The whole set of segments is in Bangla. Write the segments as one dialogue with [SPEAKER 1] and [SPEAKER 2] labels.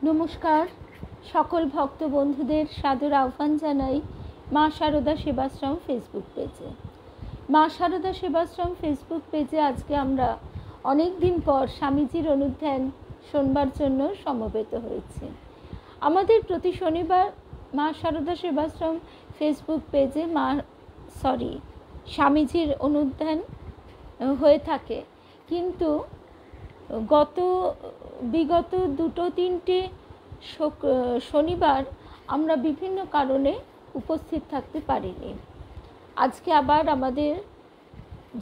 [SPEAKER 1] নমস্কার, সকল ভক্ত বন্ধুদের সাদর আহ্বান জানাই মা শারদা সেবাশ্রম ফেসবুক পেজে। মা শারদা সেবাশ্রম ফেসবুক পেজে আজকে আমরা অনেক দিন পর স্বামীজির অনুধ্যান শোনবার জন্য সমবেত হয়েছি। আমাদের প্রতি শনিবার মা শারদা সেবাশ্রম ফেসবুক পেজে স্বামীজির অনুধ্যান হয়ে থাকে, কিন্তু বিগত 2-3টে শনিবার আমরা বিভিন্ন কারণে উপস্থিত থাকতে পারিনি। আজকে আবার আমাদের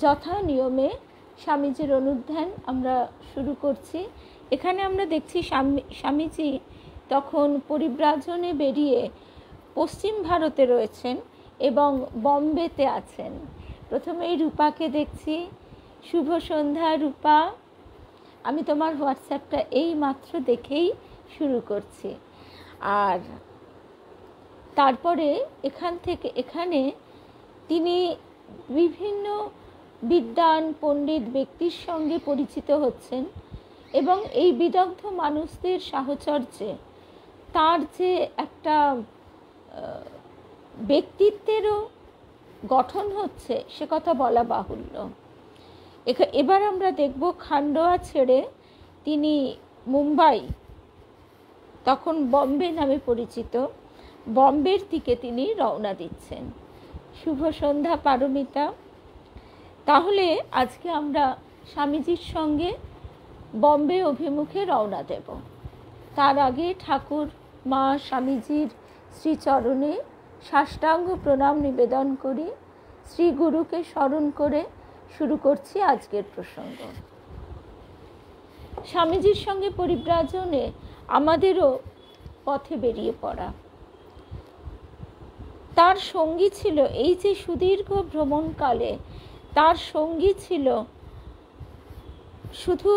[SPEAKER 1] যথা নিয়মে স্বামীজির অনুধ্যান আমরা শুরু করছি। এখানে আমরা দেখছি স্বামীজি তখন পরিব্রাজনে বেরিয়ে পশ্চিম ভারতে রয়েছেন এবং বম্বেতে আছেন। প্রথমেই রূপাকে দেখছি। শুভ সন্ধ্যা রূপা, আমি তোমার হোয়াটসঅ্যাপটা এই মাত্র দেখেই শুরু করছি। আর তারপরে এখানে তিনি বিভিন্ন বিদ্বান পণ্ডিত ব্যক্তির সঙ্গে পরিচিত হচ্ছেন এবং এই বিদগ্ধ মানুষদের সাহচর্যে তার যে একটা ব্যক্তিত্বেরও গঠন হচ্ছে সে কথা বলা বাহুল্য। এবার আমরা দেখব খান্ডোয়া ছেড়ে তিনি মুম্বাই, তখন বম্বে নামে পরিচিত, বম্বের দিকে তিনি রওনা দিচ্ছেন। শুভ সন্ধ্যা পারমিতা। তাহলে আজকে আমরা স্বামীজির সঙ্গে বম্বে অভিমুখে রওনা দেব। তার আগে ঠাকুর মা স্বামীজির শ্রীচরণে সাষ্টাঙ্গ প্রণাম নিবেদন করি, শ্রী গুরুকে স্মরণ করে শুরু করছি আজকের প্রসঙ্গ। স্বামীজির সঙ্গে পরিব্রাজনে আমাদেরও পথে বেরিয়ে পড়া। তার সঙ্গী ছিল, এই যে সুদীর্ঘ ভ্রমণকালে তার সঙ্গী ছিল শুধু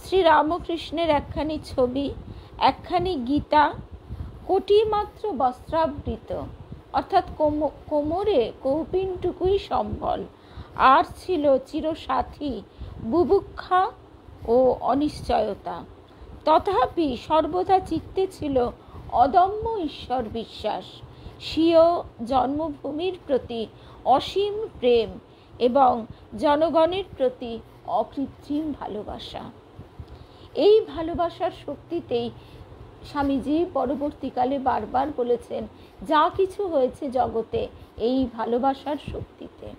[SPEAKER 1] শ্রীরামকৃষ্ণের একখানি ছবি, একখানি গীতা, কোটিমাত্র বস্ত্রাবৃত, অর্থাৎ কোমরে কৌপিনটুকুই সম্বল, আর ছিল চিরসাথী বুভুক্ষা ও অনিশ্চয়তা। তথাপি সর্বদা চিত্তে ছিল অদম্য ঈশ্বর বিশ্বাস, স্বীয় জন্মভূমির প্রতি অসীম প্রেম এবং জনগণের প্রতি অকৃত্রিম ভালোবাসা। এই ভালোবাসার শক্তিতেই স্বামীজি পরবর্তীকালে বারবার বলেছেন, যা কিছু হয়েছে জগতে এই ভালোবাসার শক্তিতে।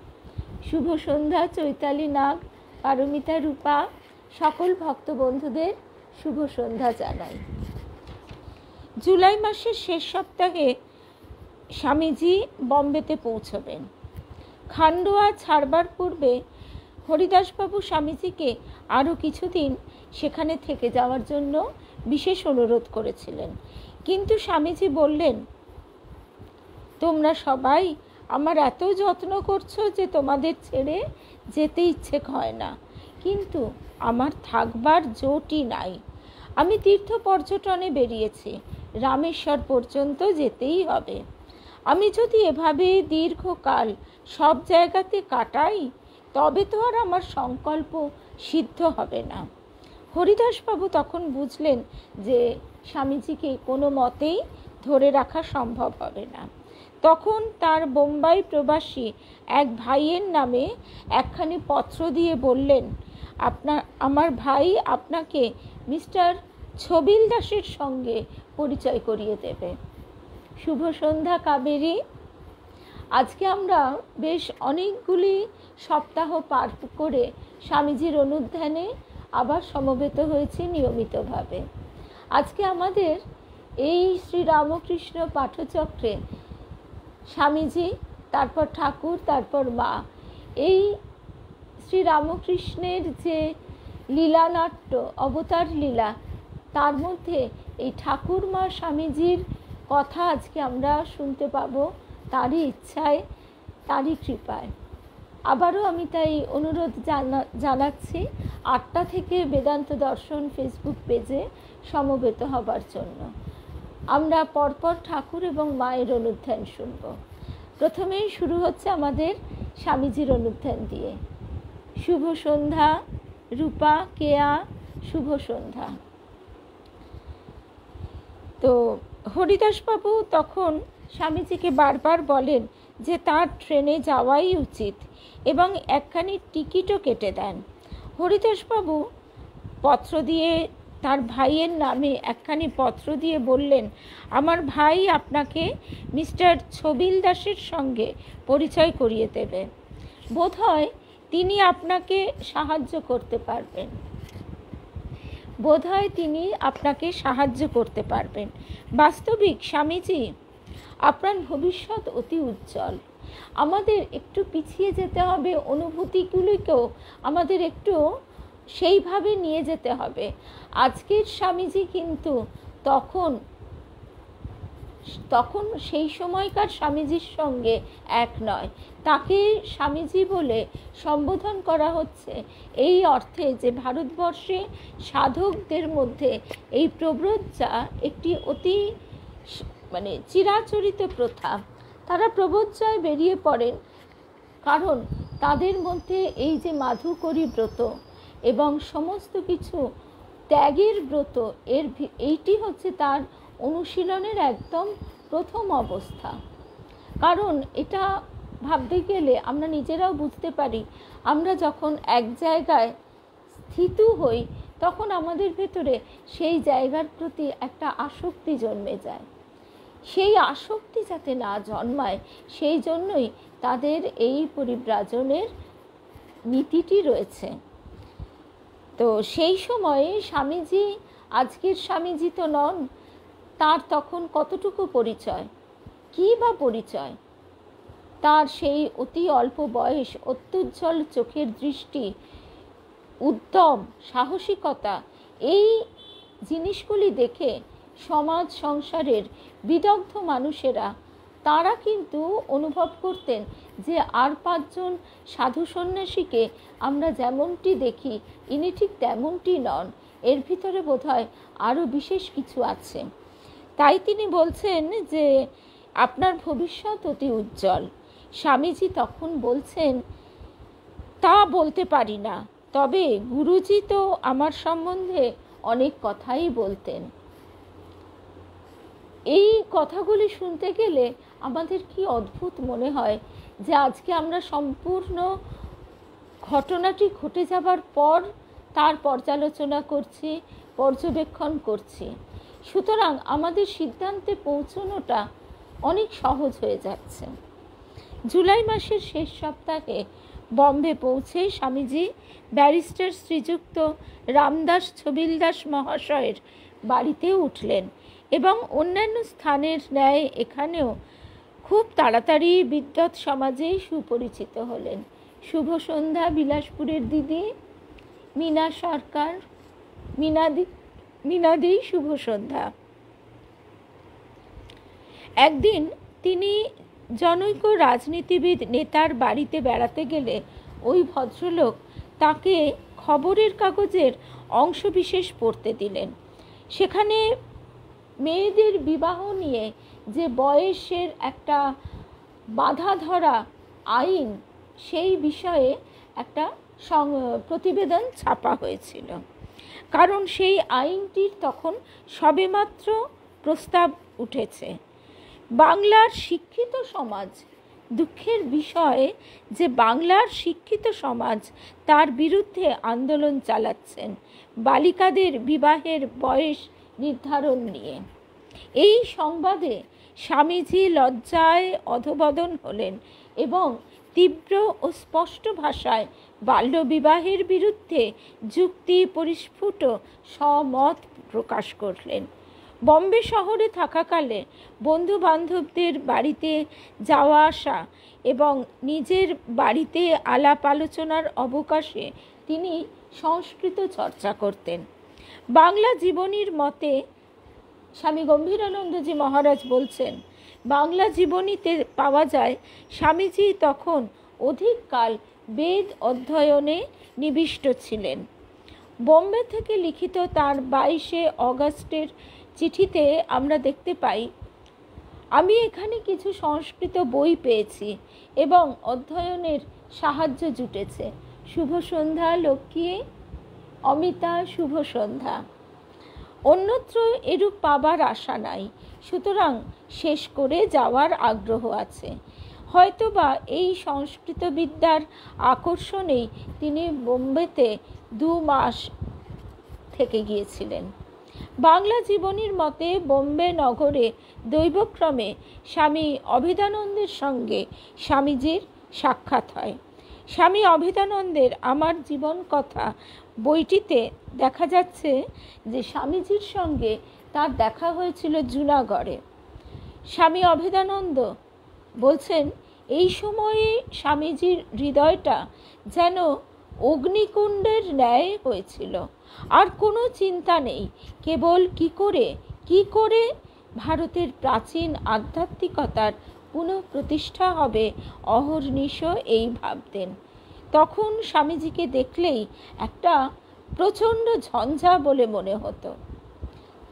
[SPEAKER 1] শুভ সন্ধ্যা চৈতালি নাগ, পারমিতা রূপা, সকল ভক্ত বন্ধুদের শুভ সন্ধ্যা জানাই। জুলাই মাসের শেষ সপ্তাহে স্বামীজি বম্বেতে পৌঁছবেন। খান্ডোয়া ছাড়বার পূর্বে হরিদাসবাবু স্বামীজিকে আরও কিছুদিন সেখানে থেকে যাওয়ার জন্য বিশেষ অনুরোধ করেছিলেন, কিন্তু স্বামীজি বললেন, তোমরা সবাই আমার এত যত্ন করছো যে তোমাদের ছেড়ে যেতে ইচ্ছে হয় না, কিন্তু আমার থাকবার জোটই নাই। আমি তীর্থ পর্যটনে বেরিয়েছি, রামেশ্বর পর্যন্ত যেতেই হবে। আমি যদি এভাবে দীর্ঘকাল সব জায়গাতে কাটাই তবে তো আর আমার সংকল্প সিদ্ধ হবে না। হরিদাসবাবু তখন বুঝলেন যে স্বামীজিকে কোনো মতেই ধরে রাখা সম্ভব হবে না। তখন তার বোম্বাই প্রবাসী এক ভাইয়ের নামে একখানি পত্র দিয়ে বললেন, আমার ভাই আপনাকে মিস্টার ছবিল দাসের সঙ্গে পরিচয় করিয়ে দেবে। শুভ সন্ধ্যা কাবেরী। আজকে আমরা বেশ অনেকগুলি সপ্তাহ পার করে স্বামীজির অনুধ্যানে আবার সমবেত হয়েছি নিয়মিতভাবে। আজকে আমাদের এই শ্রীরামকৃষ্ণ পাঠচক্রে স্বামীজি, তারপর ঠাকুর, তারপর মা, এই শ্রীরামকৃষ্ণের যে লীলানাট্য, অবতার লীলা, তার মধ্যে এই ঠাকুর মা স্বামীজির কথা আজকে আমরা শুনতে পাবো, তারই ইচ্ছায়, তারই কৃপায়। আবারও আমি তাই অনুরোধ জানাচ্ছি 8টা থেকে বেদান্ত দর্শন ফেসবুক পেজে সমবেত হবার জন্য। আমরা পরপর ঠাকুর এবং মায়ের অনুধ্যান শুনব। প্রথমেই শুরু হচ্ছে আমাদের স্বামীজির অনুধ্যান দিয়ে। শুভ সন্ধ্যা রূপা, কেয়া, শুভ সন্ধ্যা। তো হরিদাসবাবু তখন স্বামীজিকে বারবার বলেন যে তার ট্রেনে যাওয়াই উচিত এবং একখানি টিকিটও কেটে দেন। হরিদাসবাবু পত্র দিয়ে, তার ভাইয়ের নামে একখানি পত্র দিয়ে বললেন, আমার ভাই আপনাকে মিস্টার ছবিল দাসের সঙ্গে পরিচয় করিয়ে দেবে, বোধহয় তিনি আপনাকে সাহায্য করতে পারবেন, বাস্তবিক স্বামীজি, আপনার ভবিষ্যৎ অতি উজ্জ্বল। আমাদের একটু পিছিয়ে যেতে হবে, অনুভূতিগুলিকেও আমাদের একটু সেইভাবে নিয়ে যেতে হবে। আজকের স্বামীজি কিন্তু তখন সেই সময়কার স্বামীজির সঙ্গে এক নয়। তাকে স্বামীজি বলে সম্বোধন করা হচ্ছে এই অর্থে যে ভারতবর্ষে সাধকদের মধ্যে এই প্রব্রজ্জা একটি অতি চিরাচরিত প্রথা। তারা প্রব্রজ্জায় বেরিয়ে পড়েন কারণ তাদের মধ্যে এই যে মাধুকরী ব্রত এবং সমস্ত কিছু ত্যাগের ব্রত, এইটি হচ্ছে তার অনুশীলনের একদম প্রথম অবস্থা। কারণ এটা ভাবতে গেলে আমরা নিজেরাও বুঝতে পারি, আমরা যখন এক জায়গায় স্থিত হই তখন আমাদের ভেতরে সেই জায়গার প্রতি একটা আসক্তি জন্মে যায়। সেই আসক্তি যাতে না জন্মায় সেই জন্যই তাদের এই পরিব্রাজনের নীতিটি রয়েছে। তো সেই সময়ে স্বামীজি আজকের স্বামীজি তো নন, তার তখন কতটুকু পরিচয়, কী বা পরিচয়, তার সেই অতি অল্প বয়স, অত্যুজ্জ্বল চোখের দৃষ্টি, উদ্যম, সাহসিকতা, এই জিনিসগুলি দেখে সমাজ সংসারের বিদগ্ধ মানুষেরা তারা কিন্তু অনুভব করতেন যে আর 5 জন সাধু সন্ন্যাসীকে আমরা যেমনটি দেখি ইনি ঠিক তেমনটি নন, এর ভিতরে বোধহয় আরও বিশেষ কিছু আছে। তাই তিনি বলছেন যে আপনার ভবিষ্যৎ অতি উজ্জ্বল। স্বামীজি তখন বলছেন, তা বলতে পারি না, তবে গুরুজি তো আমার সম্বন্ধে অনেক কথাই বলতেন। এই কথাগুলি শুনতে গেলে আমাদের কি অদ্ভুত মনে হয় যে আজকে আমরা সম্পূর্ণ ঘটনাটি ঘটে যাবার পর তার পর্যালোচনা করছি, পর্যবেক্ষণ করছি। সুতরাং আমাদের সিদ্ধান্তে পৌঁছানোটা অনেক সহজ হয়ে যাচ্ছে। জুলাই মাসের শেষ সপ্তাহে বম্বে পৌঁছে স্বামীজি ব্যারিস্টার শ্রীযুক্ত রামদাস ছবিলদাস মহাশয়ের বাড়িতে উঠলেন এবং অন্যান্য স্থানের ন্যায় এখানেও খুব তাড়াতাড়ি বিদ্বৎ সমাজেই সুপরিচিত হলেন। শুভ সন্ধ্যা বিলাসপুরের দিদি মীনা সরকার, মীনাদি, শুভ সন্ধ্যা। একদিন তিনি জনৈক রাজনীতিবিদ নেতার বাড়িতে বেড়াতে গেলে ওই ভদ্রলোক তাকে খবরের কাগজের অংশবিশেষ পড়তে দিলেন। সেখানে মেয়েদের বিবাহ নিয়ে যে বয়সের একটা বাধা ধরা আইন, সেই বিষয়ে একটা প্রতিবেদন ছাপা হয়েছিল। কারণ সেই আইনটির তখন সবেমাত্র প্রস্তাব উঠেছে। বাংলার শিক্ষিত সমাজ, দুঃখের বিষয় যে বাংলার শিক্ষিত সমাজ তার বিরুদ্ধে আন্দোলন চালাচ্ছেন বালিকাদের বিবাহের বয়স নির্ধারণ নিয়ে। এই সংবাদে স্বামীজি লজ্জায় অধঃপতন হলেন এবং তীব্র ও স্পষ্ট ভাষায় বাল্যবিবাহের বিরুদ্ধে যুক্তি পরিস্ফুট সমত প্রকাশ করলেন। বম্বে শহরে থাকাকালে বন্ধু বান্ধবদের বাড়িতে যাওয়া আসা এবং নিজের বাড়িতে আলাপ আলোচনার অবকাশে তিনি সংস্কৃত চর্চা করতেন। বাংলা জীবনীর মতে স্বামী গম্ভীরানন্দজি মহারাজ বলছেন, বাংলা জীবনীতে পাওয়া যায় স্বামীজি তখন অধিককাল বেদ অধ্যয়নে নিবিষ্ট ছিলেন। বোম্বে থেকে লিখিত তার 22 অগাস্টের চিঠিতে আমরা দেখতে পাই, আমি এখানে কিছু সংস্কৃত বই পেয়েছি এবং অধ্যয়নের সাহায্য জুটেছে। শুভ সন্ধ্যা লক্ষ্মী, অমিতা, শুভ সন্ধ্যা। অন্যত্র এরূপ পাবার আশা নাই, সুতরাং শেষ করে যাওয়ার আগ্রহ আছে। হয়তোবা এই সংস্কৃত বিদ্যার আকর্ষণেই তিনি বোম্বেতে 2 মাস থেকে গিয়েছিলেন। বাংলা জীবনীর মতে বোম্বে নগরে দৈবক্রমে স্বামী অভেদানন্দের সঙ্গে স্বামীজির সাক্ষাৎ হয়। স্বামী অভেদানন্দের আমার জীবন কথা বইটিতে দেখা যাচ্ছে যে স্বামীজির সঙ্গে তার দেখা হয়েছিল জুনাগড়ে। স্বামী অভেদানন্দ বলছেন, এই সময়ে স্বামীজির হৃদয়টা যেন অগ্নিকুণ্ডের ন্যায় হয়েছিল। আর কোনো চিন্তা নেই, কেবল কি করে ভারতের প্রাচীন আধ্যাত্মিকতার পুনঃপ্রতিষ্ঠা হবে অহর্নিশ এই ভাবতেন। তখন স্বামীজিকে দেখলেই একটা প্রচণ্ড ঝঞ্ঝা বলে মনে হতো।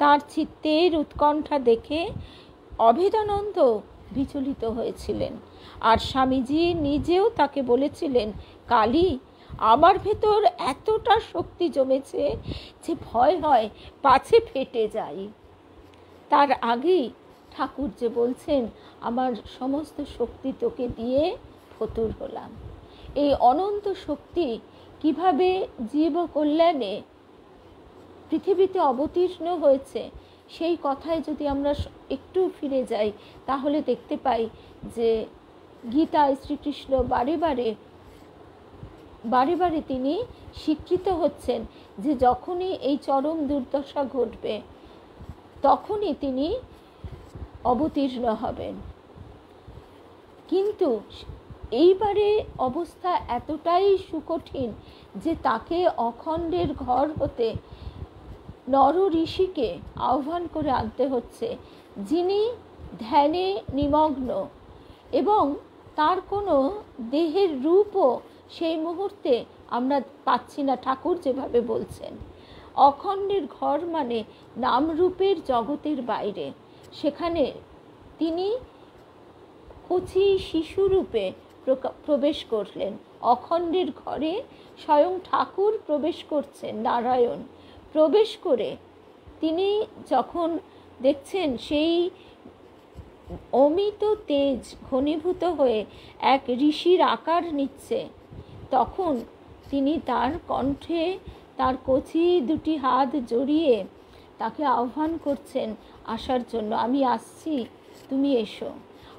[SPEAKER 1] তার চিত্তের উৎকণ্ঠা দেখে অভেদানন্দ বিচলিত হয়েছিলেন। আর স্বামীজি নিজেও তাকে বলেছিলেন, কালী, আমার ভেতর এতটা শক্তি জমেছে যে ভয় হয় পাছে ফেটে যাই। তার আগেই ঠাকুর যে বলছেন, আমার সমস্ত শক্তি তোকে দিয়ে ফতুর হলাম। এই অনন্ত শক্তি কিভাবে জীব কল্যাণে পৃথিবীতে অবতীর্ণ হয়েছে, সেই কথায় যদি আমরা একটু ফিরে যাই, তাহলে দেখতে পাই যে গীতায় শ্রীকৃষ্ণ বারে বারে তিনি স্বীকৃত হচ্ছেন যে যখনই এই চরম দুর্দশা ঘটবে তখনই তিনি অবতীর্ণ হবেন। কিন্তু এইবারে অবস্থা এতটাই সুকঠিন যে তাকে অখণ্ডের ঘর হতে নর ঋষিকে আহ্বান করে আনতে হচ্ছে, যিনি ধ্যানে নিমগ্ন এবং তার কোনো দেহের রূপও সেই মুহূর্তে আমরা পাচ্ছি না। ঠাকুর যেভাবে বলছেন, অখণ্ডের ঘর মানে নামরূপের জগতের বাইরে, সেখানে তিনি কচি শিশুরূপে প্রবেশ করলেন। অখণ্ডের ঘরে স্বয়ং ঠাকুর প্রবেশ করছেন, নারায়ণ প্রবেশ করে তিনি যখন দেখছেন সেই অমিত তেজ ঘনীভূত হয়ে এক ঋষির আকার নিচ্ছে, তখন তিনি তার কণ্ঠে তার কচি দুটি হাত জড়িয়ে তাকে আহ্বান করছেন আসার জন্য। আমি আসছি, তুমি এসো।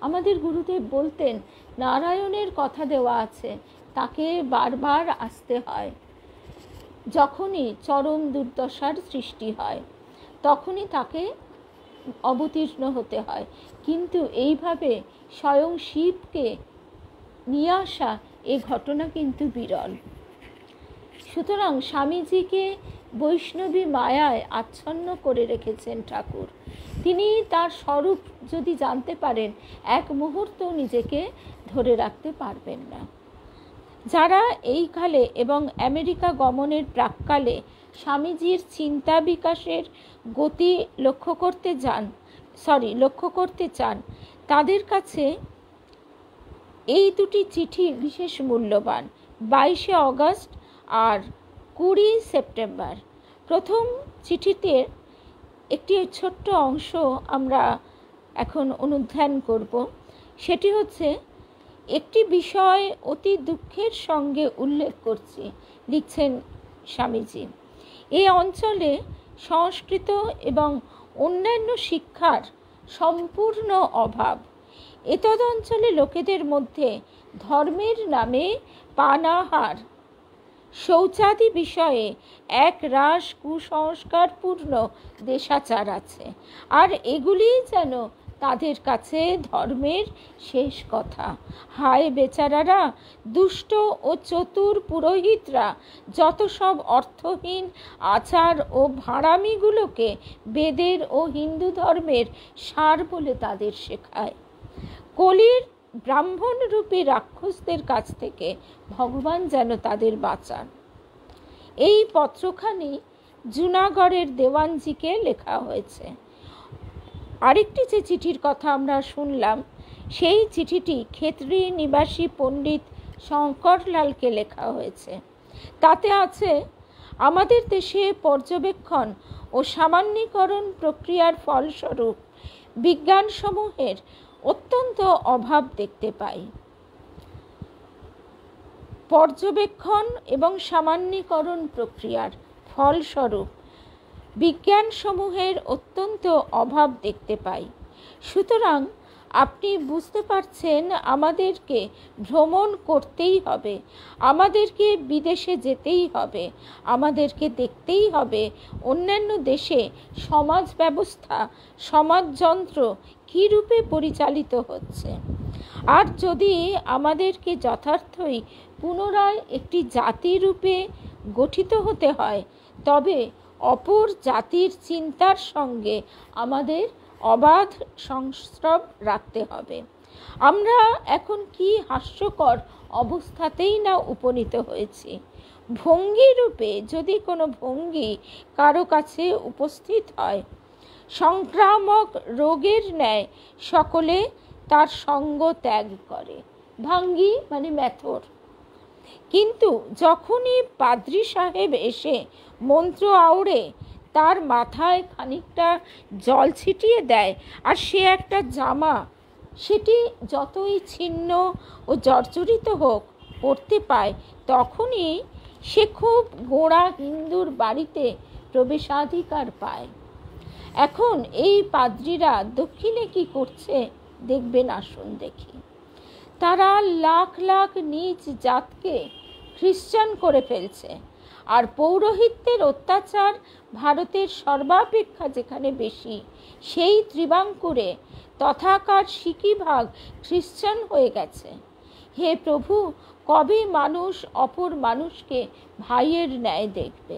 [SPEAKER 1] আমাদের গুরুদেব বলতেন, নারায়ণের কথা দেওয়া আছে, তাকে বারবার আসতে হয়। যখনই চরম দুর্দশার সৃষ্টি হয় তখনই তাকে অবতীর্ণ হতে হয়। কিন্তু এইভাবে স্বয়ং শিবকে নিয়ে আসা এ ঘটনা কিন্তু বিরল। সুতরাং স্বামীজিকে বৈষ্ণবী মায়ায় আচ্ছন্ন করে রেখেছেন ঠাকুর। তিনি তার স্বরূপ যদি জানতে পারেন, এক মুহূর্ত নিজেকে ধরে রাখতে পারবেন না। যারা এই কালে এবং আমেরিকা গমনের প্রাক্কালে স্বামীজির চিন্তা বিকাশের গতি লক্ষ্য করতে চান, তাদের কাছে এই দুটি চিঠি বিশেষ মূল্যবান। 22শে অগস্ট আর 20 সেপ্টেম্বর। প্রথম চিঠিতে একটি ছোট্ট অংশ আমরা এখন অনুধ্যান করব। সেটি হচ্ছে, একটি বিষয় অতি দুঃখের সঙ্গে উল্লেখ করছি, লিখছেন স্বামীজি। এই অঞ্চলে সংস্কৃত এবং অন্যান্য শিক্ষার সম্পূর্ণ অভাব। এতদ অঞ্চলে লোকেদের মধ্যে ধর্মের নামে পানাহার, শৌচাদি বিষয়ে এক রাস কুসংস্কারপূর্ণ দেশাচার আছে, আর এগুলি যেন তাদের কাছে ধর্মের শেষ কথা। হায় বেচারারা, দুষ্ট ও চতুর পুরোহিতরা যত সব অর্থহীন আচার ও ভাঁড়ামিগুলোকে বেদের ও হিন্দু ধর্মের সার বলে তাদের শেখায়। কলির ব্রাহ্মণরূপী রাক্ষসদের কাছ থেকে ভগবান যেন তাদের বাঁচান। এই পত্রখানি জুনাগড়ের দেওয়ানজিকে লেখা হয়েছে। আরেকটি যে চিঠির কথা আমরা শুনলাম, সেই চিঠিটি খেতড়ি নিবাসী পণ্ডিত শঙ্করলালকে লেখা হয়েছে। তাতে আছে, আমাদের দেশে পর্যবেক্ষণ ও সামান্যীকরণ প্রক্রিয়ার ফলস্বরূপ বিজ্ঞানসমূহের অত্যন্ত অভাব দেখতে পাই। পর্যবেক্ষণ এবং সামান্যীকরণ প্রক্রিয়ার ফলস্বরূপ বিজ্ঞানসমূহের অত্যন্ত অভাব দেখতে পাই। সুতরাং আপনি বুঝতে পারছেন, আমাদেরকে ভ্রমণ করতেই হবে, আমাদেরকে বিদেশে যেতেই হবে, আমাদেরকে দেখতেই হবে অন্যান্য দেশে সমাজ ব্যবস্থা, সমাজযন্ত্র কী রূপে পরিচালিত হচ্ছে। আর যদি আমাদেরকে যথার্থই পুনরায় একটি জাতিরূপে গঠিত হতে হয়, তবে অপর জাতির চিন্তার সঙ্গে আমাদের অবাধ সংস্রব রাখতে হবে। আমরা এখন কি হাস্যকর অবস্থাতেই না উপনীত হয়েছি। ভঙ্গি রূপে যদি কোনো ভঙ্গি কারো কাছে উপস্থিত হয়, সংক্রামক রোগের ন্যায় সকলে তার সঙ্গ ত্যাগ করে। ভাঙ্গি মানে মেথর। কিন্তু যখনই পাদ্রী সাহেব এসে মন্ত্র আওড়ে তার মাথায় খানিকটা জল ছিটিয়ে দেয়, আর সে একটা জামা, সেটি যতই ছিন্ন ও জর্জরিত হোক, পড়তে পায়, তখনই সে খুব গোঁড়া হিন্দুর বাড়িতে প্রবেশাধিকার পায়। এখন এই পাদ্রীরা দক্ষিণে কি করছে দেখবেন, আসুন দেখি। তারা লাখ লাখ নিজ জাতকে খ্রিস্টান করে ফেলছে। আর পৌরোহিত্যের অত্যাচার ভারতের সর্বাপেক্ষা যেখানে বেশি, সেই ত্রিবাঙ্কুরে তথাকার সিকিভাগ খ্রিস্টান হয়ে গেছে। হে প্রভু, কবে মানুষ অপর মানুষকে ভাইয়ের ন্যায় দেখবে?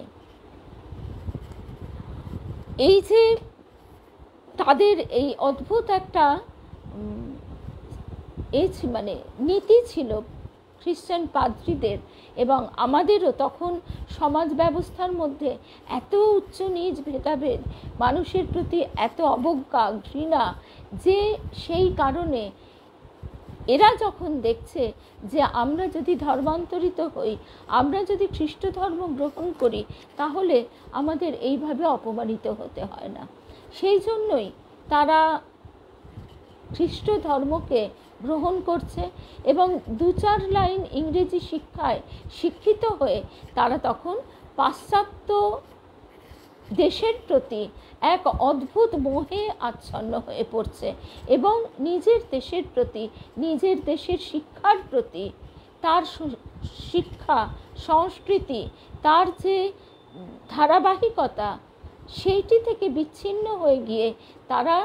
[SPEAKER 1] এই যে তাদের এই অদ্ভুত একটা মানে নীতি ছিল খ্রিস্টান পাদ্রীদের, এবং আমাদেরও তখন সমাজ ব্যবস্থার মধ্যে এত উচ্চ নীচ ভেদাভেদ, মানুষের প্রতি এত অবজ্ঞা, ঘৃণা, যে সেই কারণে এরা যখন দেখছে যে আমরা যদি ধর্মান্তরিত হই, আমরা যদি খ্রিস্ট ধর্ম গ্রহণ করি, তাহলে আমাদের এইভাবে অপমানিত হতে হয় না। সেই জন্যই তারা খ্রিস্ট ধর্মকে গ্রহণ করছে, এবং 2-4 লাইন ইংরেজি শিক্ষায় শিক্ষিত হয়ে তারা তখন পাশ্চাত্য দেশের প্রতি এক অদ্ভুত মোহে আচ্ছন্ন হয়ে পড়ছে, এবং নিজের দেশের প্রতি, নিজের দেশের শিক্ষার প্রতি, তার শিক্ষা সংস্কৃতি, তার যে ধারাবাহিকতা, সেইটি থেকে বিচ্ছিন্ন হয়ে গিয়ে তারা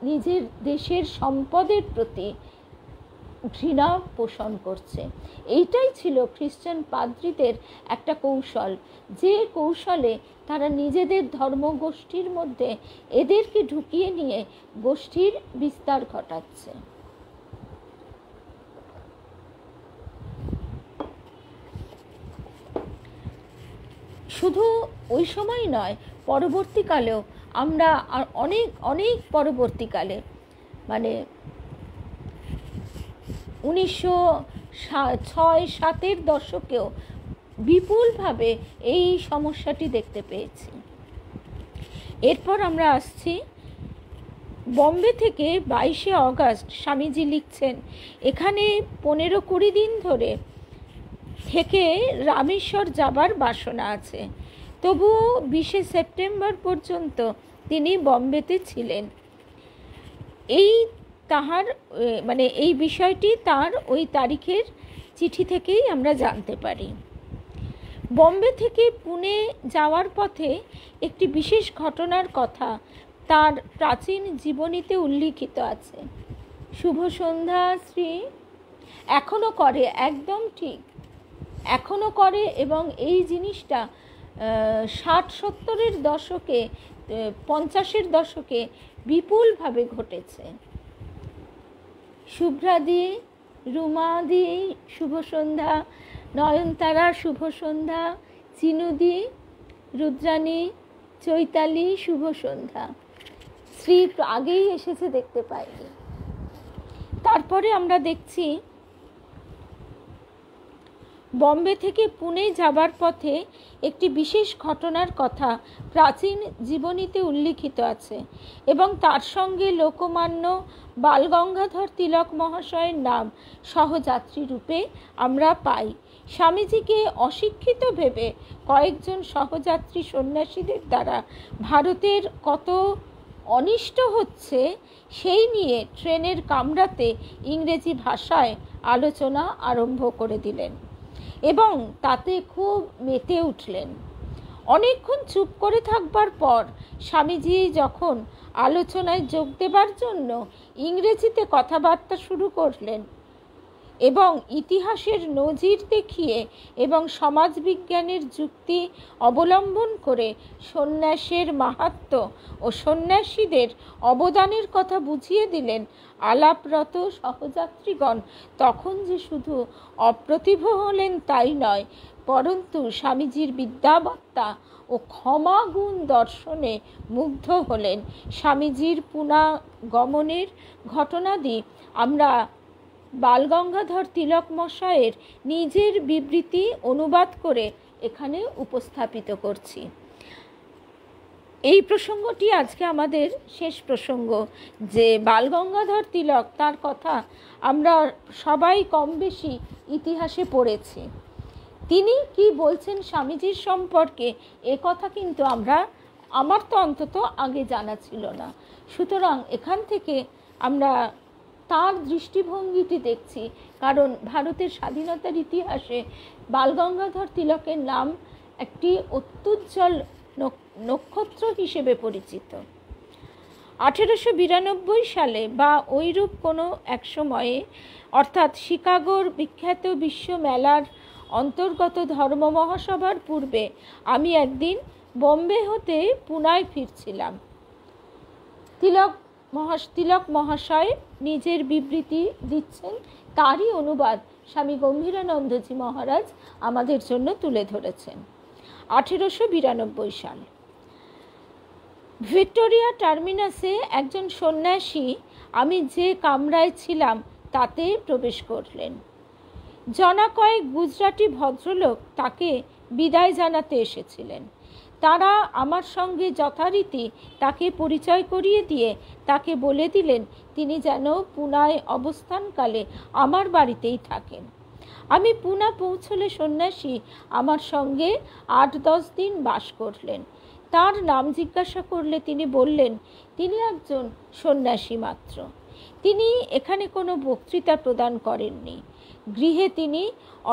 [SPEAKER 1] নিজের দেশের সম্পদের প্রতি ঘৃণা পোষণ করছে। এইটাই ছিল খ্রিস্টান পাদ্রীদের একটা কৌশল, যে কৌশলে তারা নিজেদের ধর্মগোষ্ঠীর মধ্যে এদেরকে ঢুকিয়ে নিয়ে গোষ্ঠীর বিস্তার ঘটাচ্ছে। শুধু ওই সময় নয়, পরবর্তীকালেও আমরা অনেক অনেক পরবর্তীকালে, মানে 1906-07 দশকেও বিপুলভাবে এই সমস্যাটি দেখতে পেয়েছি। এরপর আমরা আসছি বম্বে থেকে 22শে অগাস্ট স্বামীজি লিখছেন, এখানে 15-20 দিন ধরে থেকে রামেশ্বর যাবার বাসনা আছে। তবুও 20শে সেপ্টেম্বর পর্যন্ত তিনি বম্বেতে ছিলেন। এই তাহার মানে এই বিষয়টি তার ওই তারিখের চিঠি থেকেই আমরা জানতে পারি। বম্বে থেকে পুনে যাওয়ার পথে একটি বিশেষ ঘটনার কথা তার প্রাচীন জীবনীতে উল্লিখিত আছে। শুভ সন্ধ্যা শ্রী এখনও করে, একদম ঠিক, এখনও করে, এবং এই জিনিসটা 60-70-এর দশকে, 50-এর দশকে বিপুলভাবে ঘটেছে। শুভ্রাদি, রুমাদি শুভ সন্ধ্যা, নয়নতারা শুভ সন্ধ্যা, চিনুদি, রুদ্রাণী, চৈতালি শুভ সন্ধ্যা। শ্রী আগেই এসেছে, দেখতে পাইনি। তারপরে আমরা দেখছি বম্বে থেকে পুনে যাবার পথে একটি বিশেষ ঘটনার কথা প্রাচীন জীবনীতে উল্লিখিত আছে এবং তার সঙ্গে লোকমান্য বালগঙ্গাধর তিলক মহাশয়ের নাম সহযাত্রী রূপে আমরা পাই। স্বামীজিকে অশিক্ষিত ভেবে কয়েকজন সহযাত্রী সন্ন্যাসীদের দ্বারা ভারতের কত অনিষ্ট হচ্ছে সেই নিয়ে ট্রেনের কামরাতে ইংরেজি ভাষায় আলোচনা আরম্ভ করে দিলেন এবং তাতে খুব মেতে উঠলেন। অনেকক্ষণ চুপ করে থাকবার পর স্বামীজি যখন আলোচনায় যোগ দেবার জন্য ইংরেজিতে কথাবার্তা শুরু করলেন এবং ইতিহাসের নজির দেখিয়ে এবং সমাজবিজ্ঞানের যুক্তি অবলম্বন করে সন্ন্যাসের মাহাত্ম্য ও সন্ন্যাসীদের অবদানের কথা বুঝিয়ে দিলেন, আলাপরত সহযাত্রীগণ তখন যে শুধু অপ্রতিভ হলেন তাই নয়, পরন্তু স্বামীজির বিদ্যাবত্তা ও ক্ষমাগুণ দর্শনে মুগ্ধ হলেন। স্বামীজির পুনা গমনের ঘটনাদি আমরা বালগঙ্গাধর তিলক মশায়ের নিজের বিবৃতি অনুবাদ করে এখানে উপস্থাপিত করছি। এই প্রসঙ্গটি আজকে আমাদের শেষ প্রসঙ্গ, যে বালগঙ্গাধর তিলক, তার কথা আমরা সবাই কম বেশি ইতিহাসে পড়েছি। তিনি কি বলছেন স্বামীজির সম্পর্কে এ কথা কিন্তু আমার তো অন্তত আগে জানা ছিল না। সুতরাং এখান থেকে আমরা তার দৃষ্টিভঙ্গিটি দেখছি, কারণ ভারতের স্বাধীনতার ইতিহাসে বালগঙ্গাধর তিলকের নাম একটি অত্যুজ্জ্বল নক্ষত্র হিসেবে পরিচিত। 1892 সালে বা ওইরূপ কোনো এক সময়ে, অর্থাৎ শিকাগোর বিখ্যাত বিশ্ব মেলার অন্তর্গত ধর্ম মহাসভার পূর্বে আমি একদিন বোম্বে হতে পুনায় ফিরছিলাম। তিলক মহাশয় নিজের বিবৃতি দিচ্ছেন, তারই অনুবাদ স্বামী গম্ভীরানন্দজি মহারাজ আমাদের জন্য তুলে ধরেছেন। 1892 সাল, ভিক্টোরিয়া টার্মিনাসে একজন সন্ন্যাসী আমি যে কামরায় ছিলাম তাতে প্রবেশ করলেন। জনা কয়েক গুজরাটি ভদ্রলোক তাকে বিদায় জানাতে এসেছিলেন। তারা আমার সঙ্গে যথারীতি তাকে পরিচয় করিয়ে দিয়ে তাকে বলে দিলেন তিনি যেন পুনায় অবস্থানকালে আমার বাড়িতেই থাকেন। আমি পুনা পৌঁছলে সন্ন্যাসী আমার সঙ্গে 8-10 দিন বাস করলেন। তার নাম জিজ্ঞাসা করলে তিনি বললেন তিনি একজন সন্ন্যাসী মাত্র। তিনি এখানে কোনো বক্তৃতা প্রদান করেননি। গৃহে তিনি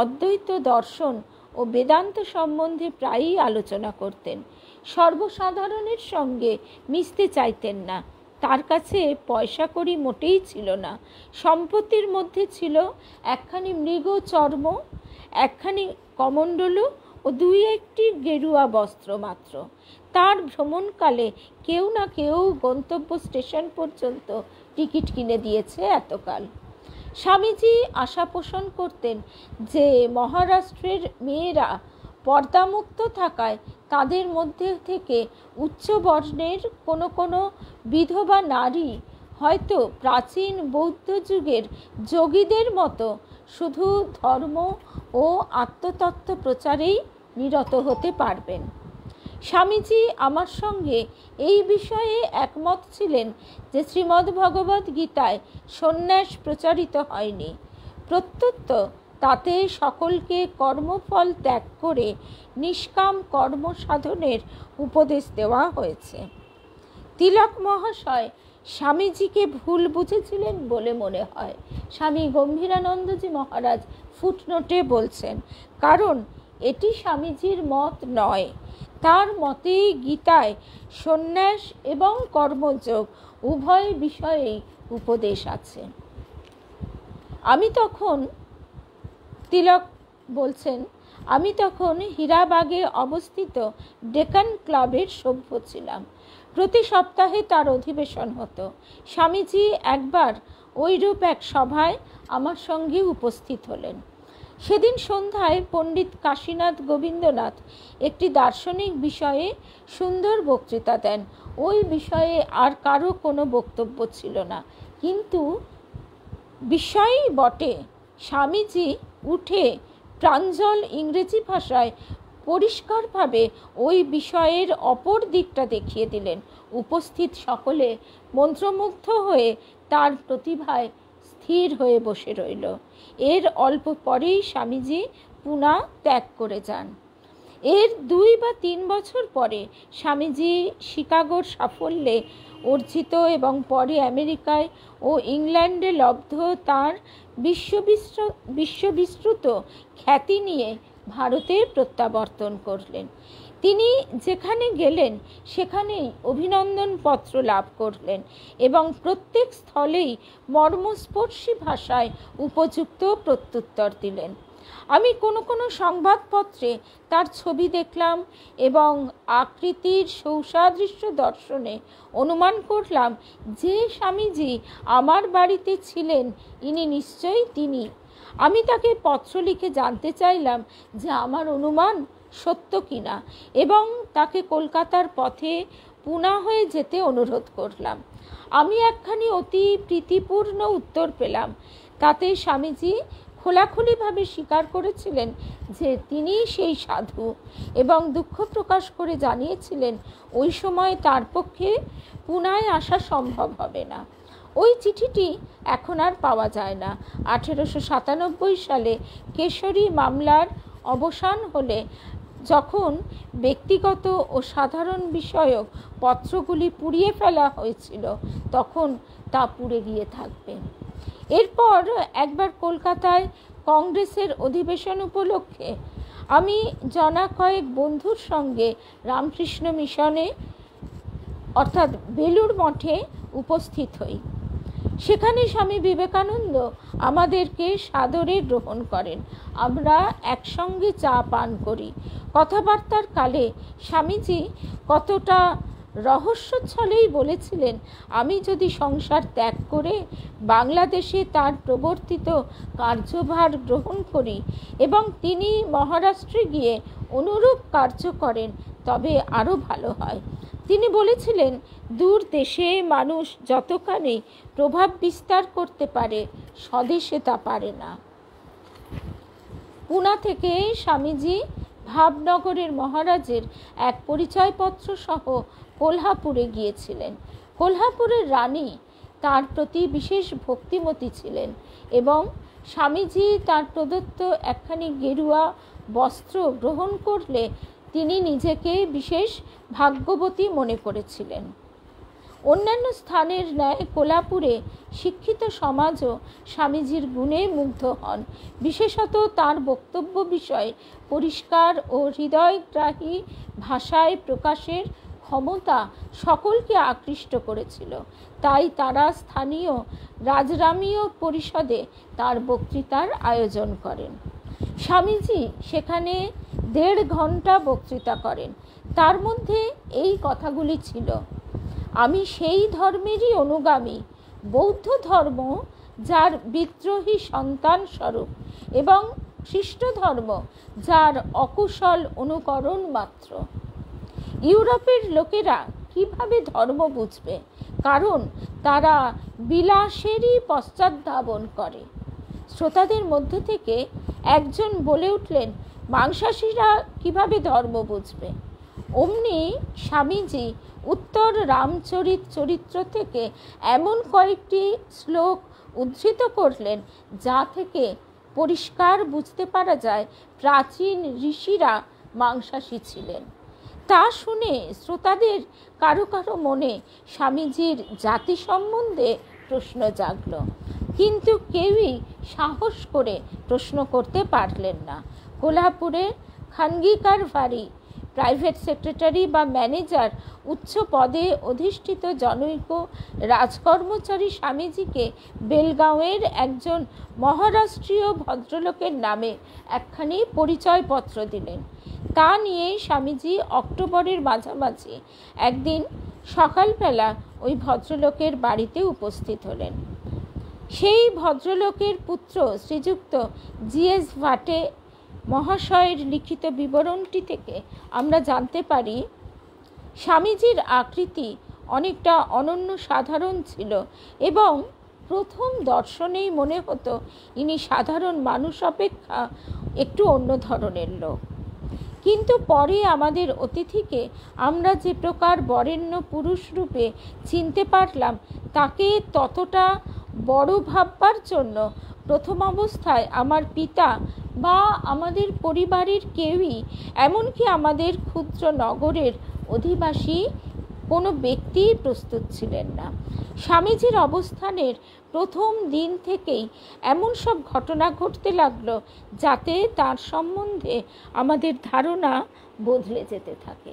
[SPEAKER 1] অদ্বৈত দর্শন ও বেদান্ত সম্বন্ধে প্রায়ই আলোচনা করতেন। সর্বসাধারণের সঙ্গে মিশতে চাইতেন না। তার কাছে পয়সা কড়ি মোটেই ছিল না। সম্পত্তির মধ্যে ছিল একখানি মৃগ চর্ম, একখানি কমণ্ডলু ও 2-1টি গেরুয়া বস্ত্র মাত্র। তার ভ্রমণকালে কেউ না কেউ গন্তব্য স্টেশন পর্যন্ত টিকিট কিনে দিয়েছে এতকাল। স্বামীজি আশা পোষণ করতেন যে মহারাষ্ট্রের মেয়েরা পর্দামুক্ত থাকায় তাদের মধ্যে থেকে উচ্চ বর্ণের কোনো বিধবা নারী হয়তো প্রাচীন বৌদ্ধ যুগের যোগীদের মতো শুধু ধর্ম ও আত্মতত্ত্ব প্রচারেই নিরত হতে পারবেন। স্বামীজি আমার সঙ্গে এই বিষয়ে একমত ছিলেন যে শ্রীমদ্ ভগবদ্ গীতায় সন্ন্যাস প্রচারিত হয়নি, প্রত্যুত তাতে সকলকে কর্মফল ত্যাগ করে নিষ্কাম কর্ম সাধনের উপদেশ দেওয়া হয়েছে। তিলক মহাশয় স্বামীজিকে ভুল বুঝেছিলেন বলে মনে হয়, স্বামী গম্ভীরানন্দজি মহারাজ ফুটনোটে বলছেন, কারণ এটি স্বামীজির মত নয়। তার মতে গীতায় সন্ন্যাস এবং কর্মযোগ উভয় বিষয়েই উপদেশ আছে। তিলক বলছেন, আমি তখন হীরাবাগে অবস্থিত ডেকান ক্লাবের সভ্য ছিলাম। প্রতি সপ্তাহে তার অধিবেশন হতো। স্বামীজি একবার ওইরূপ এক সভায় আমার সঙ্গে উপস্থিত হলেন। সেদিন সন্ধ্যায় পণ্ডিত কাশীনাথ গোবিন্দনাথ একটি দার্শনিক বিষয়ে সুন্দর বক্তৃতা দেন। ওই বিষয়ে আর কারো কোনো বক্তব্য ছিল না, কিন্তু বিষয়ই বটে। স্বামীজি উঠে প্রাঞ্জল ইংরেজি ভাষায় পরিষ্কারভাবে ওই বিষয়ের অপর দিকটা দেখিয়ে দিলেন। উপস্থিত সকলে মন্ত্রমুগ্ধ হয়ে তার প্রতিভায় স্থির হয়ে বসে রইল। এর অল্প পরেই স্বামীজি পুনা ত্যাগ করে যান। এর 2 বা 3 বছর পরে স্বামীজি শিকাগোর সাফল্যে অর্জিত এবং পরে আমেরিকায় ও ইংল্যান্ডে লব্ধ তাঁর বিশ্ববিশ্রুত খ্যাতি নিয়ে ভারতে প্রত্যাবর্তন করলেন। তিনি যেখানে গেলেন সেখানেই অভিনন্দন পত্র লাভ করলেন এবং প্রত্যেক স্থলেই মর্মস্পর্শী ভাষায় উপযুক্ত প্রত্যুত্তর দিলেন। আমি কোনো সংবাদপত্রে তার ছবি দেখলাম এবং আকৃতির সৌসাদৃশ্য দর্শনে অনুমান করলাম যে স্বামীজি আমার বাড়িতে ছিলেন ইনি নিশ্চয়ই তিনি। আমি তাকে পত্র লিখে জানতে চাইলাম যে আমার অনুমান সত্য কিনা এবং তাকে কলকাতার পথে পুনা হয়ে যেতে অনুরোধ করলাম। আমি একখানি অতি প্রীতিপূর্ণ উত্তর পেলাম। তাতে স্বামীজি খোলাখুলিভাবে স্বীকার করেছিলেন যে তিনি সেই সাধু এবং দুঃখ প্রকাশ করে জানিয়েছিলেন ওই সময় তার পক্ষে পুনায় আসা সম্ভব হবে না। ওই চিঠিটি এখন আর পাওয়া যায় না। 1897 সালে কেশরী মামলার অবসান হলে যখন ব্যক্তিগত ও সাধারণ বিষয়ক পত্রগুলি পুড়িয়ে ফেলা হয়েছিল তখন তা পুড়ে গিয়ে থাকবে। এরপর একবার কলকাতায় কংগ্রেসের অধিবেশন উপলক্ষে আমি জনা কয়েক বন্ধুর সঙ্গে রামকৃষ্ণ মিশনে অর্থাৎ বেলুড় মঠে উপস্থিত হই। সেখানে স্বামী বিবেকানন্দ আমাদেরকে সাদরে গ্রহণ করেন। আমরা একসঙ্গে চা পান করি। কথাবার্তার কালে স্বামীজি কতটা রহস্যচ্ছলেই বলেছিলেন, আমি যদি সংসার ত্যাগ করে বাংলাদেশে তার প্রবর্তিত কার্যভার গ্রহণ করি এবং তিনি মহারাষ্ট্রে গিয়ে অনুরূপ কার্য করেন তবে আরও ভালো হয়। তিনি বলেছিলেন, দূর দেশে মানুষ যতখানি প্রভাব বিস্তার করতে পারে স্বদেশে তা পারে না। পুনা থেকে স্বামীজি ভাবনগরের মহারাজের এক পরিচয়পত্র সহ কোলহাপুরে গিয়েছিলেন। কোলহাপুরের রানী তার প্রতি বিশেষ ভক্তিমতী ছিলেন এবং স্বামীজি তার প্রদত্ত একখানি গেরুয়া বস্ত্র গ্রহণ করলে তিনি নিজেকে বিশেষ ভাগ্যবতী মনে করেছিলেন। অন্যান্য স্থানের ন্যায় কোলাপুরে শিক্ষিত সমাজও স্বামীজির গুণে মুগ্ধ হন। বিশেষত তার বক্তব্য বিষয়ে পরিষ্কার ও হৃদয়গ্রাহী ভাষায় প্রকাশের ক্ষমতা সকলকে আকৃষ্ট করেছিল। তাই তারা স্থানীয় রাজরামীয় পরিষদে তার বক্তৃতার আয়োজন করেন। স্বামীজি সেখানে 1.5 ঘন্টা বক্তৃতা করেন। তার মধ্যে এই কথাগুলি ছিল, আমি সেই ধর্মেরই অনুগামী, বৌদ্ধ ধর্ম যার বিদ্রোহী সন্তান স্বরূপ এবং খ্রিস্ট ধর্ম যার অকুশল অনুকরণ মাত্র। ইউরোপের লোকেরা কিভাবে ধর্ম বুঝবে, কারণ তারা বিলাসেরই পশ্চাৎধাবন করে। শ্রোতাদের মধ্য থেকে একজন বলে উঠলেন, মাংসাশীরা কিভাবে ধর্ম বুঝবে? অমনি স্বামীজি উত্তর রামচরিত চরিত্র থেকে এমন কয়েকটি শ্লোক উদ্ধৃত করলেন যা থেকে পরিষ্কার বুঝতে পারা যায় প্রাচীন ঋষিরা মাংসাশী ছিলেন। তা শুনে শ্রোতাদের কারো কারো মনে স্বামীজির জাতি সম্বন্ধে প্রশ্ন জাগল, কিন্তু কেউই সাহস করে প্রশ্ন করতে পারলেন না। কোলহাপুরের খানগিকার ভারী প্রাইভেট সেক্রেটারি বা ম্যানেজার উচ্চ পদে অধিষ্ঠিত জনৈক রাজকর্মচারী স্বামীজিকে বেলগাঁওয়ের একজন মহারাষ্ট্রীয় ভদ্রলোকের নামে একখানি পরিচয়পত্র দিলেন। তা নিয়ে স্বামীজি অক্টোবরের মাঝামাঝি একদিন সকালবেলা ওই ভদ্রলোকের বাড়িতে উপস্থিত হলেন। সেই ভদ্রলোকের পুত্র শ্রীযুক্ত জিএস ভাটে মহাশয়ের লিখিত বিবরণটি থেকে আমরা জানতে পারি, স্বামীজির আকৃতি অনেকটা অনন্য সাধারণ ছিল এবং প্রথম দর্শনেই মনে হতো ইনি সাধারণ মানুষ অপেক্ষা একটু অন্য ধরনের লোক। কিন্তু পরে আমাদের অতিথিকে আমরা যে প্রকার বরেণ্য পুরুষ রূপে চিনতে পারলাম, তাকে ততটা বড় ভাববার জন্য প্রথম অবস্থায় আমার পিতা বা আমাদের পরিবারের কেউই, এমনকি আমাদের ক্ষুদ্র নগরের অধিবাসী কোনো ব্যক্তি প্রস্তুত ছিলেন না। স্বামীজির অবস্থানের প্রথম দিন থেকেই এমন সব ঘটনা ঘটতে লাগলো যাতে তার সম্বন্ধে আমাদের ধারণা বদলে যেতে থাকে।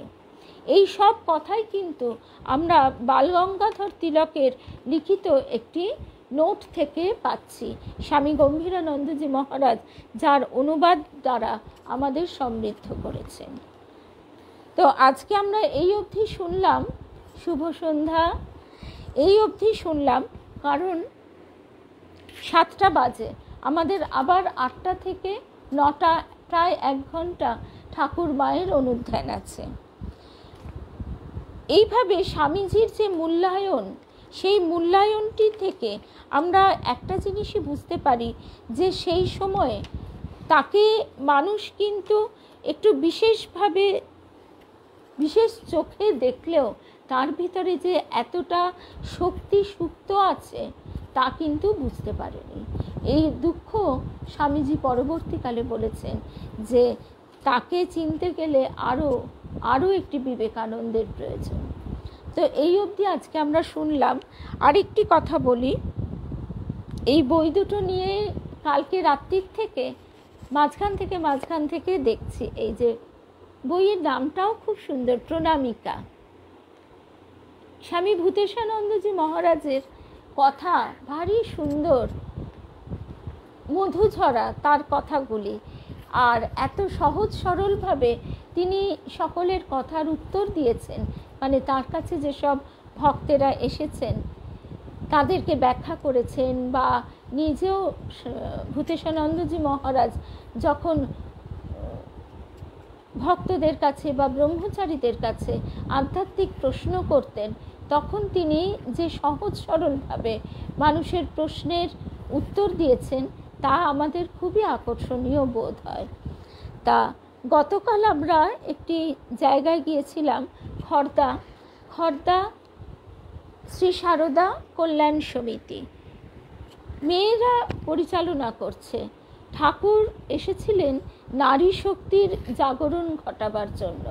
[SPEAKER 1] এই সব কথাই কিন্তু আমরা বালগঙ্গাধর তিলকের লিখিত একটি নোট থেকে পাচ্ছি, স্বামী গম্ভীরানন্দজি মহারাজ যার অনুবাদ দ্বারা আমাদের সমৃদ্ধ করেছেন। তো আজকে আমরা এই অবধি শুনলাম, শুভ সন্ধ্যা, এই অবধি শুনলাম কারণ 7টা বাজে, আমাদের আবার 8টা থেকে 9টা প্রায় 1 ঘন্টা ঠাকুর মায়ের অনুধ্যান আছে। এইভাবে স্বামীজির যে মূল্যায়ন, সেই মূল্যায়নটি থেকে আমরা একটা জিনিসই বুঝতে পারি যে সেই সময়ে তাকে মানুষ কিন্তু একটু বিশেষভাবে বিশেষ চোখে দেখলেও তার ভিতরে যে এতটা শক্তি সুপ্ত আছে তা কিন্তু বুঝতে পারেনি। এই দুঃখ স্বামীজি পরবর্তীকালে বলেছেন যে তাকে চিনতে গেলে আরও একটি বিবেকানন্দের প্রয়োজন। তো এই অবধি আজকে আমরা শুনলাম। আরেকটি কথা বলি, এই বই দুটো নিয়ে কালকে রাত্রির থেকে মাঝখান থেকে দেখছি, এই যে বইয়ের নামটাও খুব সুন্দর, প্রণামিকা। স্বামী ভূতেশানন্দজি মহারাজের কথা ভারী সুন্দর, মধুঝরা তার কথাগুলি, আর এত সহজ সরলভাবে তিনি সকলের কথার উত্তর দিয়েছেন। মানে তার কাছে যেসব ভক্তেরা এসেছেন তাদেরকে ব্যাখ্যা করেছেন, বা নিজেও ভূতেশানন্দজি মহারাজ যখন ভক্তদের কাছে বা ব্রহ্মচারীদের কাছে আধ্যাত্মিক প্রশ্ন করতেন, তখন তিনি যে সহজ সরলভাবে মানুষের প্রশ্নের উত্তর দিয়েছেন তা আমাদের খুবই আকর্ষণীয় বোধ হয়। তা গতকাল আমরা একটি জায়গায় গিয়েছিলাম, খর্দা শ্রী সারদা কল্যাণ সমিতি, মেয়েরা পরিচালনা করছে। ঠাকুর এসেছিলেন নারী শক্তির জাগরণ ঘটাবার জন্য।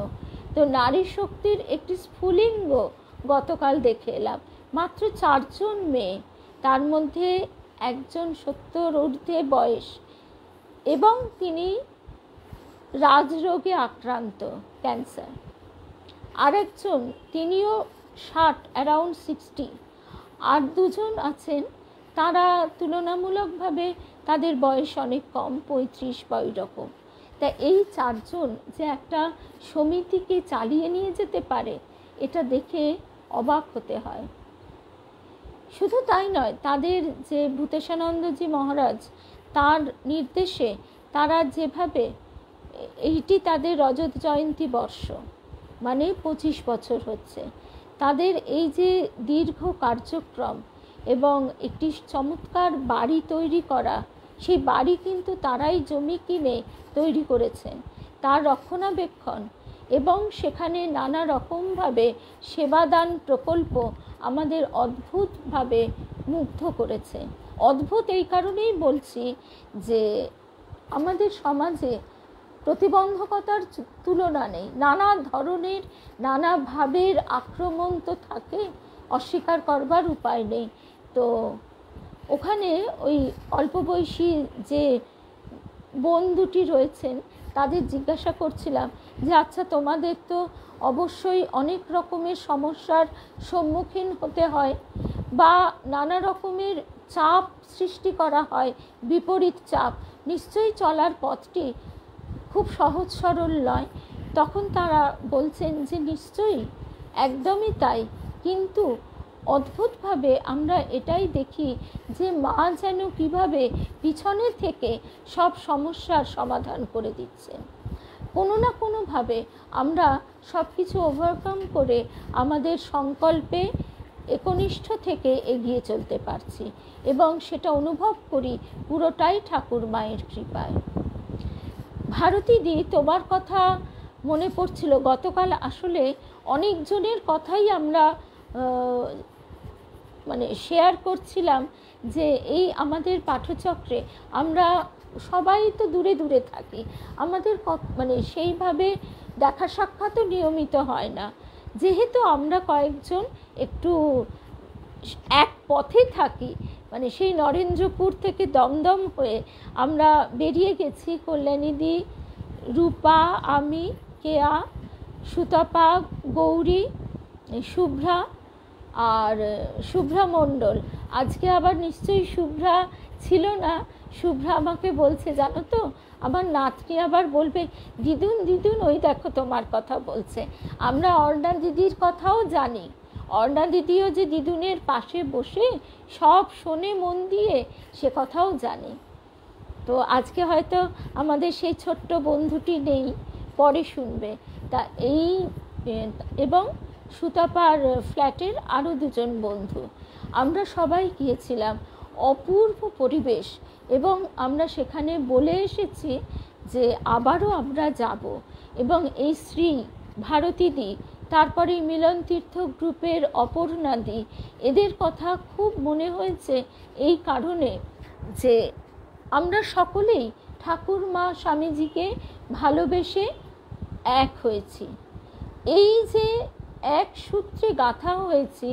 [SPEAKER 1] তো নারী শক্তির একটি স্ফুলিঙ্গ গতকাল দেখে এলাম। মাত্র 4 জন মেয়ে, তার মধ্যে একজন 70 ঊর্ধ্বে বয়স এবং তিনি রাজরোগে আক্রান্ত, ক্যান্সার। আরেকজন তিনিও 60, অ্যারাউন্ড 60। আর 2 জন আছেন তারা তুলনামূলকভাবে তাদের বয়স অনেক কম, 35 বা ওই রকম। তা এই 4 জন যে একটা সমিতিকে চালিয়ে নিয়ে যেতে পারে, এটা দেখে অবাক হতে হয়। শুধু তাই নয়, তাদের যে ভূতেশানন্দজি মহারাজ তার নির্দেশে তারা যেভাবে, এইটি তাদের রজত জয়ন্তী বর্ষ, মানে 25 বছর হচ্ছে তাদের এই যে দীর্ঘ কার্যক্রম, এবং একটি চমৎকার বাড়ি তৈরি করা। সেই বাড়ি কিন্তু তারাই জমি কিনে তৈরি করেছেন, তার রক্ষণাবেক্ষণ এবং সেখানে নানা রকমভাবে সেবাদান প্রকল্প আমাদের অদ্ভুতভাবে মুগ্ধ করেছে। অদ্ভুত এই কারণেই বলছি যে আমাদের সমাজে প্রতিবন্ধকতার তুলনা নেই, নানা ধরনের নানা ভাবের আক্রমণ তো থাকে, অস্বীকার করবার উপায় নেই। তো ওখানে ওই অল্প বয়সী যে বোন দুটি রয়েছেন তাদের জিজ্ঞাসা করছিলাম যে আচ্ছা, তোমাদের তো অবশ্যই অনেক রকমের সমস্যার সম্মুখীন হতে হয় বা নানা রকমের চাপ সৃষ্টি করা হয়, বিপরীত চাপ, নিশ্চয়ই চলার পথটি খুব সহজ সরল নয়। তখন তারা বলছেন যে নিশ্চয়ই, একদমই তাই, কিন্তু অদ্ভুতভাবে আমরা এটাই দেখি যে মা যেন কীভাবে পিছনে থেকে সব সমস্যার সমাধান করে দিচ্ছেন। কোনো না কোনোভাবে আমরা সব কিছু ওভারকাম করে আমাদের সংকল্পে একনিষ্ঠ থেকে এগিয়ে চলতে পারছি, এবং সেটা অনুভব করি পুরোটাই ঠাকুর মায়ের কৃপায়। ভারতীদি, তোমার কথা মনে পড়ছিল। গতকাল আসলে অনেকজনের কথাই আমরা মানে শেয়ার করছিলাম যে এই আমাদের পাঠচক্রে আমরা সবাই তো দূরে দূরে থাকি, আমাদের মানে সেইভাবে দেখা সাক্ষাৎও নিয়মিত হয় না। যেহেতু আমরা কয়েকজন একটু এক পথে থাকি, মানে সেই নরেন্দ্রপুর থেকে দমদম হয়ে আমরা বেরিয়ে গেছি, কল্যাণীদি, রূপা, আমি, কেয়া, সুতপা, গৌরী, শুভ্রা আর শুভ্রা মণ্ডল। আজকে আবার নিশ্চয়ই শুভ্রা ছিল না। শুভ্রা আমাকে বলছে, জানো তো আমার নাতনি আবার বলবে, দিদুন দিদুন ওই দেখো তোমার কথা বলছে। আমরা অর্ণা দিদির কথাও জানি, অর্ণা দিদিও যে দিদুনের পাশে বসে সব শোনে মন দিয়ে, সে কথাও জানি। তো আজকে হয়তো আমাদের সেই ছোট্ট বন্ধুটি নেই, পরে শুনবে। তা এই এবং সুতপার ফ্ল্যাটের আরও দুজন বন্ধু, আমরা সবাই গিয়েছিলাম। অপূর্ব পরিবেশ, এবং আমরা সেখানে বলে এসেছি যে আবারও আমরা যাব। এবং এই শ্রী ভারতীদি, তারপরে মিলন তীর্থ গ্রুপের অপর্ণাদি, এদের কথা খুব মনে হয়েছে এই কারণে যে আমরা সকলেই ঠাকুরমা স্বামীজিকে ভালোবেসে এক হয়েছি। এই যে এক সূত্রে গাঁথা হয়েছি,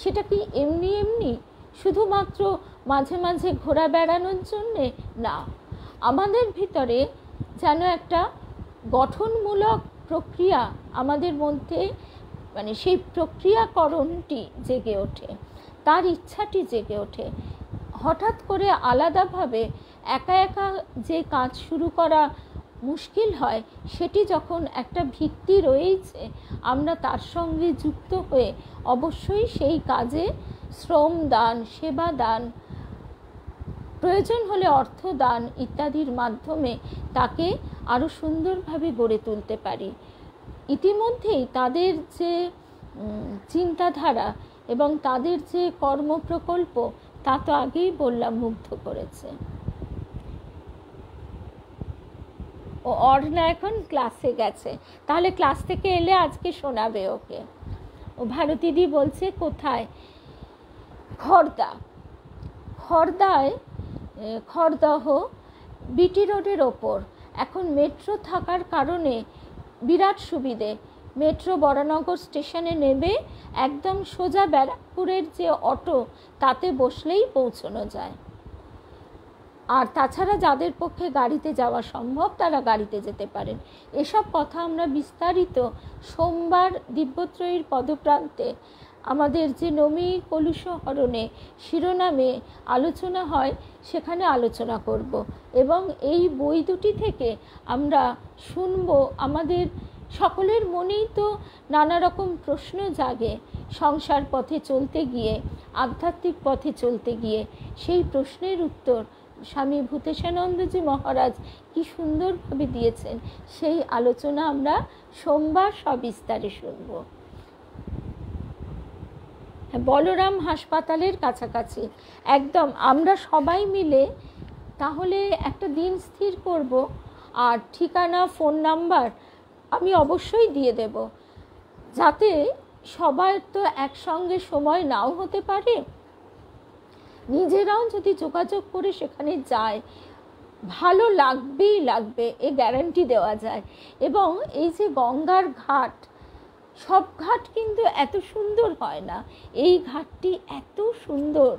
[SPEAKER 1] সেটা কি এমনি এমনি শুধুমাত্র মাঝে মাঝে ঘোরা বেড়ানোর জন্যে না, আমাদের ভিতরে যেন একটা গঠনমূলক প্রক্রিয়া আমাদের মধ্যে, মানে সেই প্রক্রিয়াকরণটি জেগে ওঠে, তার ইচ্ছাটি জেগে ওঠে। হঠাৎ করে আলাদাভাবে একা একা যে কাজ শুরু করা মুশকিল হয়, সেটি যখন একটা ভিত্তি রয়েছে, আমরা তার সঙ্গে যুক্ত হয়ে অবশ্যই সেই কাজে শ্রম দান, সেবা দান, প্রয়োজন হলে অর্থ দান ইত্যাদির মাধ্যমে তাকে আরও সুন্দরভাবে গড়ে তুলতে পারি। ইতিমধ্যেই তাদের যে চিন্তাধারা এবং তাদের যে কর্মপ্রকল্প, তা তো আগেই বললাম, মুগ্ধ করেছে। ও অর্ণা এখন ক্লাসে গেছে, তাহলে ক্লাস থেকে এলে আজকে শোনাবে ওকে। ও ভারতীদি বলছে কোথায়? খড়দা। খড়দায়, খড়দহ বিটি রোডের ওপর। এখন মেট্রো থাকার কারণে বিরাট সুবিধে। মেট্রো বরানগর স্টেশনে নেবে একদম সোজা ব্যারাকপুরের যে অটো, তাতে বসলেই পৌঁছানো যায়। আর তাছাড়া যাদের পক্ষে গাড়িতে যাওয়া সম্ভব, তারা গাড়িতে যেতে পারেন। এসব কথা আমরা বিস্তারিত সোমবার দিব্যত্রয়ীর পদপ্রান্তে আমাদের যে নমি কলুষহরণে শিরোনামে আলোচনা হয়, সেখানে আলোচনা করব। এবং এই বই দুটি থেকে আমরা শুনব, আমাদের সকলের মনেই তো নানা রকম প্রশ্ন জাগে সংসার পথে চলতে গিয়ে, আধ্যাত্মিক পথে চলতে গিয়ে। সেই প্রশ্নের উত্তর স্বামী ভূতেশানন্দজি মহারাজ কি সুন্দরভাবে দিয়েছেন, সেই আলোচনা আমরা সোমবার সবিস্তারে শুনব। বলরাম হাসপাতালের কাছাকাছি একদম আমরা সবাই মিলে তাহলে একটা দিন স্থির করব, আর ঠিকানা, ফোন নাম্বার আমি অবশ্যই দিয়ে দেব, যাতে সবার তো একসঙ্গে সময় নাও হতে পারে। নিজেরাও যদি যোগাযোগ করে সেখানে যায়, ভালো লাগবেই লাগবে, এ গ্যারান্টি দেওয়া যায়। এবং এই যে গঙ্গার ঘাট, সব ঘাট কিন্তু এত সুন্দর হয় না, এই ঘাটটি এত সুন্দর,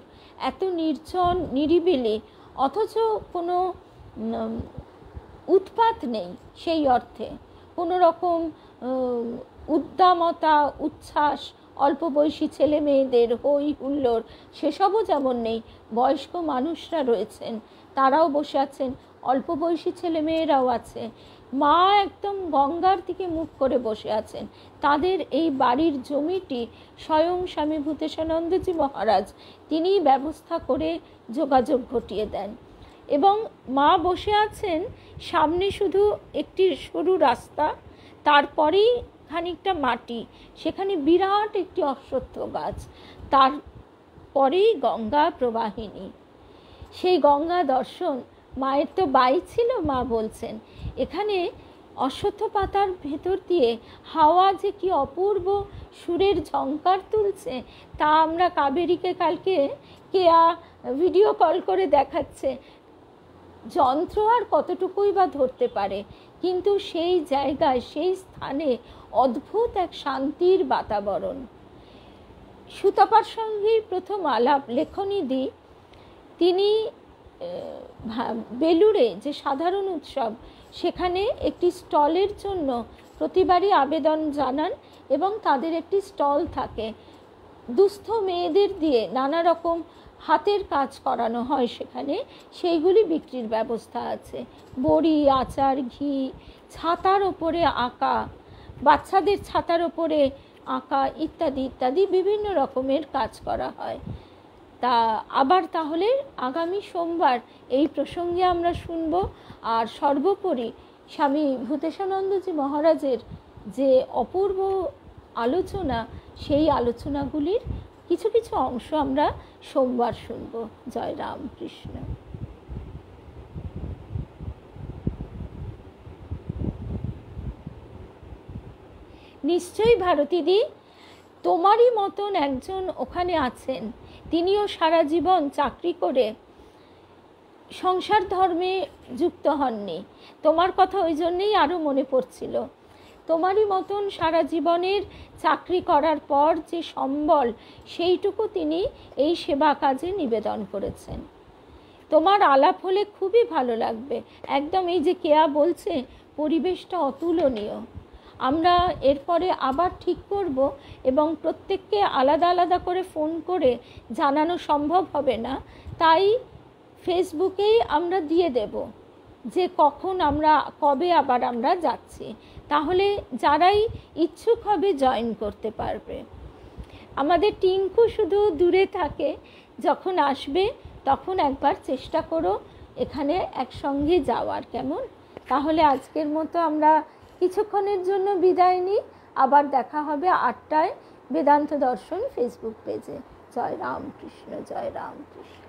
[SPEAKER 1] এত নির্জন নিরিবিলি, অথচ কোনো উৎপাত নেই সেই অর্থে, কোনো রকম উদ্দামতা, উচ্ছ্বাস, অল্প বয়সী ছেলে মেয়েদের হই হুল্লোড় সেসবও যেমন নেই। বয়স্ক মানুষরা রয়েছেন, তারাও বসে আছেন, অল্প বয়সী ছেলে মেয়েরাও আছে। মা একদম গঙ্গার দিকে মুখ করে বসে আছেন। তাদের এই বাড়ির জমিটি স্বয়ং স্বামী ভূতেশানন্দজি মহারাজ তিনিই ব্যবস্থা করে যোগাযোগ ঘটিয়ে দেন। এবং মা বসে আছেন, সামনে শুধু একটি সরু রাস্তা, তারপরেই খানিকটা মাটি, সেখানে বিরাট একটি অশ্বত্থ গাছ, তারপরেই গঙ্গা প্রবাহিনী। সেই গঙ্গা দর্শন মায়ের তো বাই ছিল, মা বলছেন এখানে অশ্বত্থ পাতার ভেতর দিয়ে হাওয়া যে কি অপূর্ব সুরের ঝংকার তুলছে, তা আমরা কাবেরীকে কালকে কেয়া ভিডিও কল করে দেখাচ্ছে। যন্ত্র আর কতটুকুই বা ধরতে পারে, কিন্তু সেই জায়গায় সেই স্থানে অদ্ভুত এক শান্তির বাতাবরণ। সুতপার সঙ্গেই প্রথম আলাপ লেখনিদি। তিনি বেলুড়ে যে সাধারণ উৎসব, সেখানে একটি স্টলের জন্য প্রতিবারই আবেদন জানান এবং তাদের একটি স্টল থাকে। দুস্থ মেয়েদের দিয়ে নানা রকম হাতের কাজ করানো হয় সেখানে, সেইগুলি বিক্রির ব্যবস্থা আছে। বড়ি, আচার, ঘি, ছাতার ওপরে আঁকা, বাচ্চাদের ছাতার ওপরে আঁকা ইত্যাদি ইত্যাদি বিভিন্ন রকমের কাজ করা হয়। তা আবার তাহলে আগামী সোমবার এই প্রসঙ্গে আমরা শুনব। আর সর্বোপরি স্বামী ভূতেশানন্দজি মহারাজের যে অপূর্ব আলোচনা, সেই আলোচনাগুলির কিছু কিছু অংশ আমরা সোমবার শুনব। জয় রামকৃষ্ণ। নিশ্চয়ই ভারতীদি, তোমারই মতন একজন ওখানে আছেন, তিনিও সারা জীবন চাকরি করে সংসার ধর্মে যুক্ত হননি। তোমার কথা ওই জন্যেই আরও মনে পড়ছিল। তোমারই মতন সারা জীবনের চাকরি করার পর যে সম্বল, সেইটুকু তিনি এই সেবা কাজে নিবেদন করেছেন। তোমার আলাপ হলে খুবই ভালো লাগবে। একদম এই যে কেয়া বলছে, পরিবেশটা অতুলনীয়। আমরা এরপরে আবার ঠিক করব এবং প্রত্যেককে আলাদা আলাদা করে ফোন করে জানানো সম্ভব হবে না, তাই ফেসবুকেই আমরা দিয়ে দেব যে কখন আমরা কবে আবার আমরা যাচ্ছি। তাহলে যারাই ইচ্ছুক হবে জয়েন করতে পারবে। আমাদের টিঙ্কু শুধু দূরে থাকে, যখন আসবে তখন একবার চেষ্টা করো এখানে একসঙ্গে যাওয়ার, কেমন? তাহলে আজকের মতো আমরা কিছুক্ষণের জন্য বিদায় নিই। আবার দেখা হবে 8টায় বেদান্ত দর্শন ফেসবুক পেজে। জয় রামকৃষ্ণ, জয় রামকৃষ্ণ।